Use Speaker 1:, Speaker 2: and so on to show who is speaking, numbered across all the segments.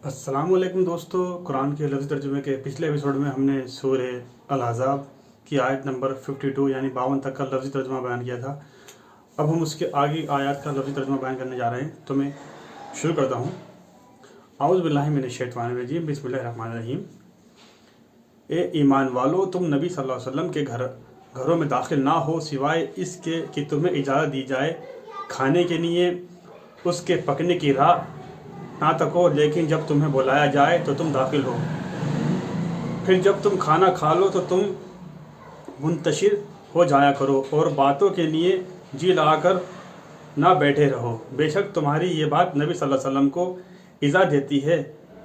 Speaker 1: अस्सलाम वालेकुम दोस्तों। कुरान के लफ्ज़ तर्जुमे के पिछले एपिसोड में हमने सूरह अल-अहज़ाब की आयत नंबर 52 यानी 52 तक का लफ्ज़ी तर्जुमा बयान किया था। अब हम उसके आगे आयत का लफ्ज़ी तर्जुमा बयान करने जा रहे हैं, तो मैं शुरू करता हूँ। आऊज़ु बिल्लाहि मिनश शैतानिर रजीम, बिस्मिल्लाहिर रहमानिर रहीम। ए ईमान वालो, तुम नबी सल्लल्लाहु अलैहि वसल्लम के घरों में दाखिल ना हो सिवाय इसके कि तुम्हें इजाज़त दी जाए खाने के लिए, उसके पकने की राह ना तको, लेकिन जब तुम्हें बुलाया जाए तो तुम दाखिल हो। फिर जब तुम खाना खा लो तो तुम मुंतशिर हो जाया करो और बातों के लिए जी लगाकर ना बैठे रहो। बेशक तुम्हारी ये बात नबी सल्लल्लाहु अलैहि वसल्लम को इज़ा देती है,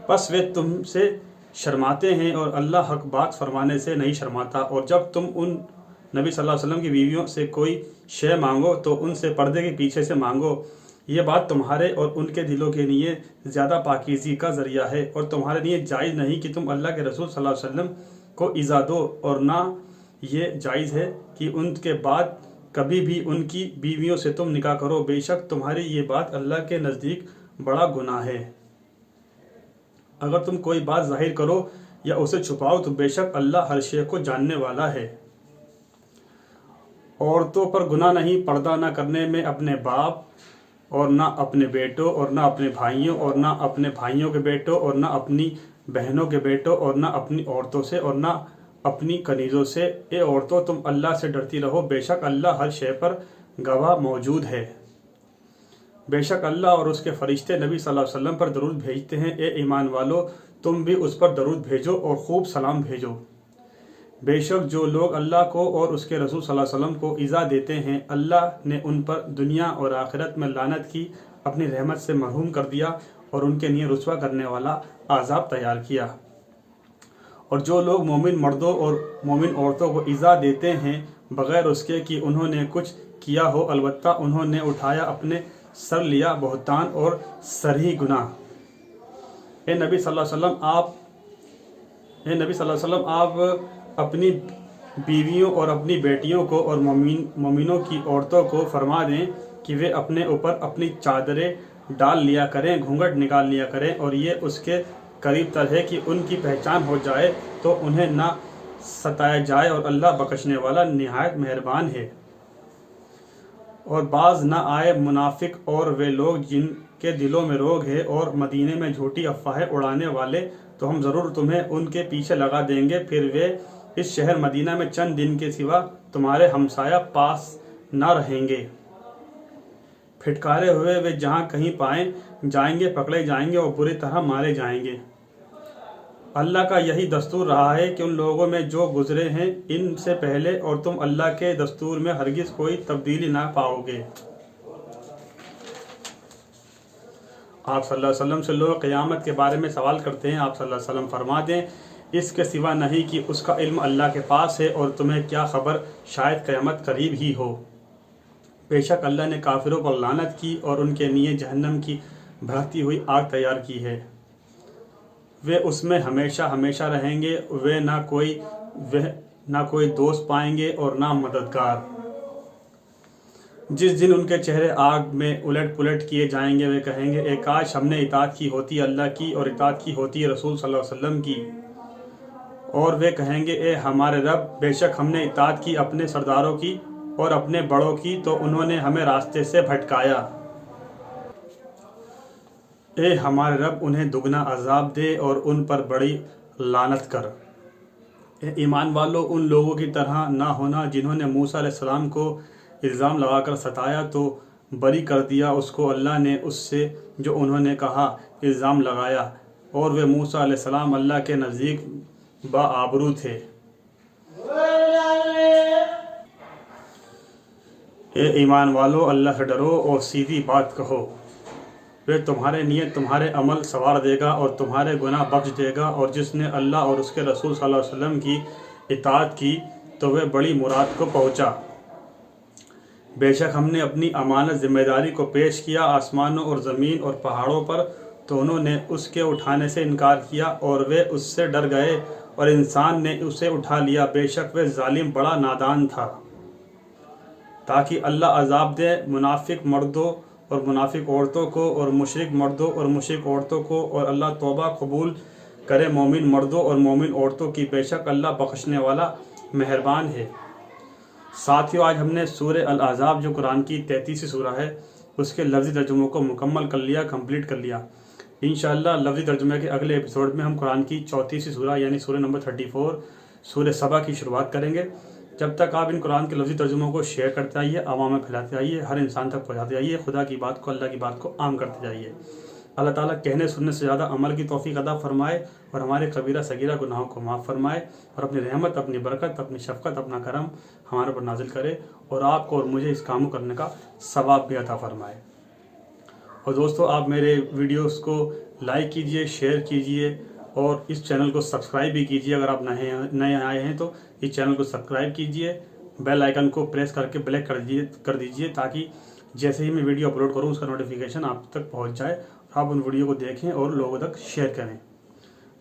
Speaker 1: बस वे तुमसे शर्माते हैं और अल्लाह हक बात फरमाने से नहीं शर्माता। और जब तुम उन नबी सल्लल्लाहु अलैहि वसल्लम की बीवियों से कोई शय मांगो तो उनसे पर्दे के पीछे से मांगो। ये बात तुम्हारे और उनके दिलों के लिए ज़्यादा पाकीज़गी का ज़रिया है, और तुम्हारे लिए जायज़ नहीं कि तुम अल्लाह के रसूल सल्लल्लाहु अलैहि वसल्लम को इज़ा दो, और ना ये जायज़ है कि उनके बाद कभी भी उनकी बीवियों से तुम निकाह करो। बेशक तुम्हारी ये बात अल्लाह के नज़दीक बड़ा गुनाह है। अगर तुम कोई बात ज़ाहिर करो या उसे छुपाओ तो बेशक अल्लाह हर शय को जानने वाला है। औरतों पर गुनाह नहीं पर्दा न करने में अपने बाप और ना अपने बेटों और ना अपने भाइयों और ना अपने भाइयों के बेटों और ना अपनी बहनों के बेटों और ना अपनी औरतों से और ना अपनी कनीज़ों से। ए औरतों, तुम अल्लाह से डरती रहो, बेशक अल्लाह हर शय पर गवाह मौजूद है। बेशक अल्लाह और उसके फरिश्ते नबी सल्लल्लाहु अलैहि वसल्लम पर दरूद भेजते हैं। ए ईमान वालो, तुम भी उस पर दरूद भेजो और खूब सलाम भेजो। बेशक जो लोग अल्लाह को और उसके रसूल सल्लल्लाहु अलैहि वसल्लम को इज़ा देते हैं, अल्लाह ने उन पर दुनिया और आखिरत में लानत की, अपनी रहमत से महरूम कर दिया और उनके लिए रुसवा करने वाला आज़ाब तैयार किया। और जो लोग मोमिन मर्दों और मोमिन औरतों को इज़ा देते हैं बग़ैर उसके कि उन्होंने कुछ किया हो, अलबत्ता उन्होंने उठाया अपने सर लिया बहतान और सरही गुनाह। ए नबी सल्लल्लाहु अलैहि वसल्लम, आप अपनी बीवियों और अपनी बेटियों को और मोमिनों की औरतों को फरमा दें कि वे अपने ऊपर अपनी चादरें डाल लिया करें, घूंघट निकाल लिया करें, और ये उसके करीब तर है कि उनकी पहचान हो जाए तो उन्हें ना सताया जाए, और अल्लाह बख्शने वाला निहायत मेहरबान है। और बाज ना आए मुनाफिक और वे लोग जिनके दिलों में रोग है और मदीने में झूठी अफवाहें उड़ाने वाले, तो हम ज़रूर तुम्हें उनके पीछे लगा देंगे। फिर वे इस शहर मदीना में चंद दिन के सिवा तुम्हारे हमसाया पास ना रहेंगे। फिटकारे हुए वे जहाँ कहीं पाए जाएंगे, पकड़े जाएंगे और बुरी तरह मारे जाएंगे। अल्लाह का यही दस्तूर रहा है कि उन लोगों में जो गुजरे हैं इनसे पहले, और तुम अल्लाह के दस्तूर में हरगिज़ कोई तब्दीली ना पाओगे। आप सल्लल्लाहु अलैहि वसल्लम से लोग क़यामत के बारे में सवाल करते हैं। आप सल्लल्लाहु अलैहि वसल्लम फरमा दें, इसके सिवा नहीं कि उसका इल्म अल्लाह के पास है, और तुम्हें क्या खबर, शायद क़यामत करीब ही हो। बेशक अल्लाह ने काफिरों पर लानत की और उनके लिए जहन्नम की भड़कती हुई आग तैयार की है। वे उसमें हमेशा हमेशा रहेंगे। वे ना कोई दोस्त पाएंगे और ना मददगार। जिस दिन उनके चेहरे आग में उलट पुलट किए जाएंगे, वे कहेंगे, ए काश हमने इताअत की होती अल्लाह की और इताअत की होती रसूल सल्लल्लाहु अलैहि वसल्लम की। और वे कहेंगे, ए हमारे रब, बेशक हमने इताअत की अपने सरदारों की और अपने बड़ों की, तो उन्होंने हमें रास्ते से भटकाया। ए हमारे रब, उन्हें दुगना अजाब दे और उन पर बड़ी लानत कर। ए ईमान वालों, उन लोगों की तरह ना होना जिन्होंने मूसा अलैहिस्सलाम को इल्ज़ाम लगाकर सताया तो बरी कर दिया उसको अल्लाह ने उससे जो उन्होंने कहा इल्ज़ाम लगाया, और वे मूसा अलैहिस्सलाम अल्लाह के नज़दीक बाआबरू थे। ए ईमान वालों, अल्लाह से डरो और सीधी बात कहो। वे तुम्हारे लिए तुम्हारे अमल सवार देगा और तुम्हारे गुनाह बख्श देगा। और जिसने अल्लाह और उसके रसूल सल्लल्लाहु अलैहि वसल्लम की इताअत की तो वह बड़ी मुराद को पहुँचा। बेशक हमने अपनी अमानत जिम्मेदारी को पेश किया आसमानों और ज़मीन और पहाड़ों पर, तो उन्होंने उसके उठाने से इनकार किया और वे उससे डर गए, और इंसान ने उसे उठा लिया। बेशक वह जालिम बड़ा नादान था। ताकि अल्लाह अजाब दे मुनाफिक मर्दों اور منافق عورتوں کو اور مشرک مردوں اور مشرک عورتوں کو، اور اللہ توبہ قبول کرے مومن مردوں اور مومن عورتوں کی، بے شک اللہ بخشنے والا مہربان ہے۔ ساتھیو، آج ہم نے سورہ الاحزاب جو قرآن کی 33 سورہ ہے اس کے لفظی ترجموں کو مکمل کر لیا، کمپلیٹ کر لیا۔ انشاءاللہ لفظی ترجمے کے اگلے ایپیسوڈ میں ہم قرآن کی 34 سورہ یعنی سورہ نمبر 34 سورہ سبا کی شروعات کریں گے۔ جب تک آپ ان قرآن کے لفظی ترجموں کو شیئر کرتے آئیے، عوام میں پھیلاتے آئیے، ہر انسان تک پہنچاتے آئیے، خدا کی بات کو، اللہ کی بات کو عام کرتے جائیے۔ اللہ تعالیٰ کہنے سننے سے زیادہ عمل کی توفیق عطا فرمائے اور ہمارے کبیرہ صغیرہ گناہوں کو معاف فرمائے، اور اپنی رحمت، اپنی برکت، اپنی شفقت، اپنا کرم ہمارے پر نازل کرے، اور آپ کو اور مجھے اس کام کرنے کا ثواب بھی عطا فرمائے۔ اور دوستو، آپ میرے ویڈیوز کو لائک کیجئے، شیئر کیجئے، اور اس چینل کو سبسکرائب بھی کیجئے۔ اگر آپ نئے آئے ہیں تو اس چینل کو سبسکرائب کیجئے، بیل آئیکن کو پریس کر کے بلیک کر دیجئے تاکہ جیسے ہی میں ویڈیو اپلوڈ کروں اس کا نوٹیفیکیشن آپ تک پہنچ جائے، اور آپ ان ویڈیو کو دیکھیں اور لوگوں تک شیئر کریں۔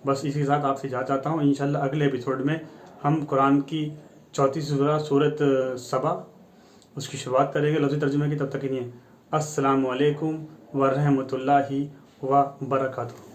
Speaker 1: بس اسی کے ساتھ آپ سے اجازت چاہتا ہوں۔ انشاءاللہ اگلے ایپیسوڈ میں ہم قرآن کی 34 سورہ سورۃ سبا اس کی شروعات کریں گے لفظی ترجمے کی۔ تب تک کے لیے السلام علیکم ورحمۃ اللہ وبرکاتہ۔